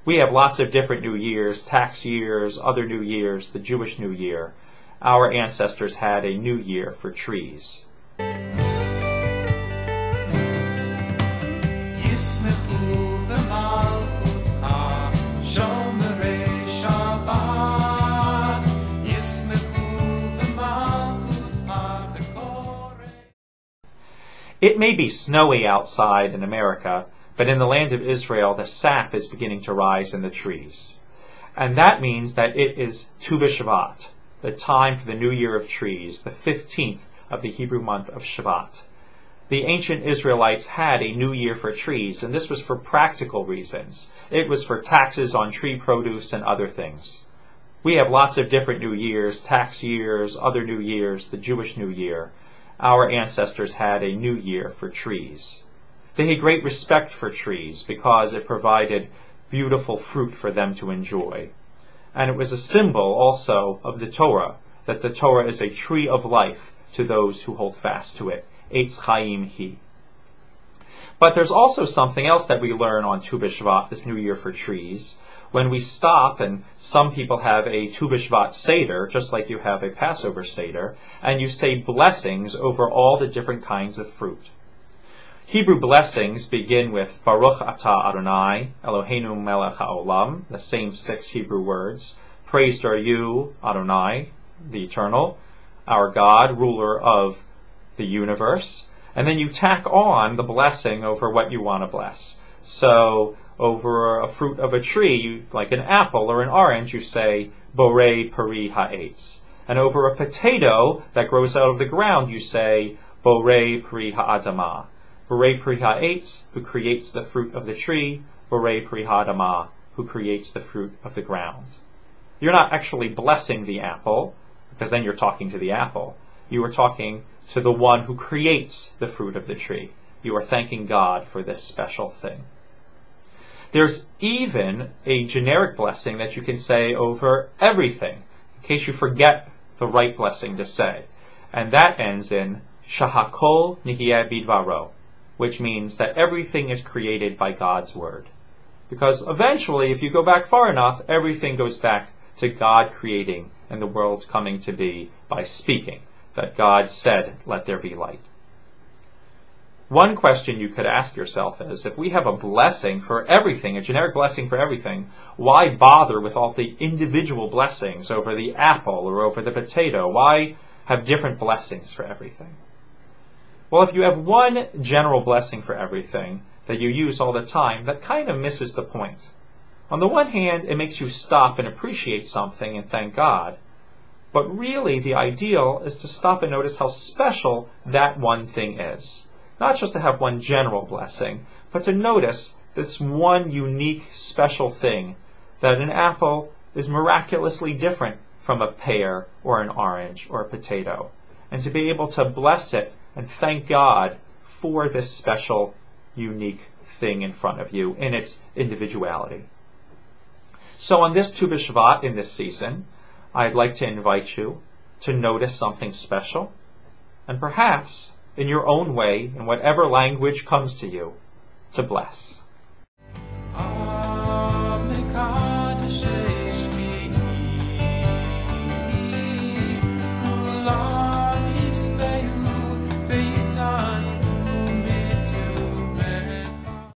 We have lots of different New Years, tax years, other New Years, the Jewish New Year. Our ancestors had a New Year for trees. It may be snowy outside in America, but in the land of Israel, the sap is beginning to rise in the trees. And that means that it is Tu B'Shvat, the time for the New Year of Trees, the 15th of the Hebrew month of Shabbat. The ancient Israelites had a New Year for trees, and this was for practical reasons. It was for taxes on tree produce and other things. We have lots of different New Years, tax years, other New Years, the Jewish New Year. Our ancestors had a New Year for trees. They had great respect for trees because it provided beautiful fruit for them to enjoy. And it was a symbol also of the Torah, that the Torah is a tree of life to those who hold fast to it. Eitz Chaim Hi. But there's also something else that we learn on Tu B'Shvat, this New Year for trees. When we stop, and some people have a Tu B'Shvat Seder, just like you have a Passover Seder, and you say blessings over all the different kinds of fruit. Hebrew blessings begin with Baruch Atah Adonai, Eloheinu Melech HaOlam, the same 6 Hebrew words. Praised are you, Adonai, the Eternal, our God, ruler of the universe. And then you tack on the blessing over what you want to bless. So over a fruit of a tree, like an apple or an orange, you say Borei Peri Ha'etz. And over a potato that grows out of the ground, you say Borei Peri Ha'adamah. Borei Peri Ha'etz, who creates the fruit of the tree. Borei Peri Ha'adamah, who creates the fruit of the ground. You're not actually blessing the apple, because then you're talking to the apple. You are talking to the one who creates the fruit of the tree. You are thanking God for this special thing. There's even a generic blessing that you can say over everything, in case you forget the right blessing to say. And that ends in Shahakol Nihiyeh Bidvaro, which means that everything is created by God's word. Because eventually, if you go back far enough, everything goes back to God creating and the world coming to be by speaking, that God said, "Let there be light." One question you could ask yourself is, if we have a blessing for everything, a generic blessing for everything, why bother with all the individual blessings over the apple or over the potato? Why have different blessings for everything? Well, if you have one general blessing for everything that you use all the time, that kind of misses the point. On the one hand, it makes you stop and appreciate something and thank God. But really, the ideal is to stop and notice how special that one thing is. Not just to have one general blessing, but to notice this one unique, special thing, that an apple is miraculously different from a pear or an orange or a potato. And to be able to bless it and thank God for this special, unique thing in front of you in its individuality. So on this Tu B'Shvat in this season, I'd like to invite you to notice something special, and perhaps, in your own way, in whatever language comes to you, to bless.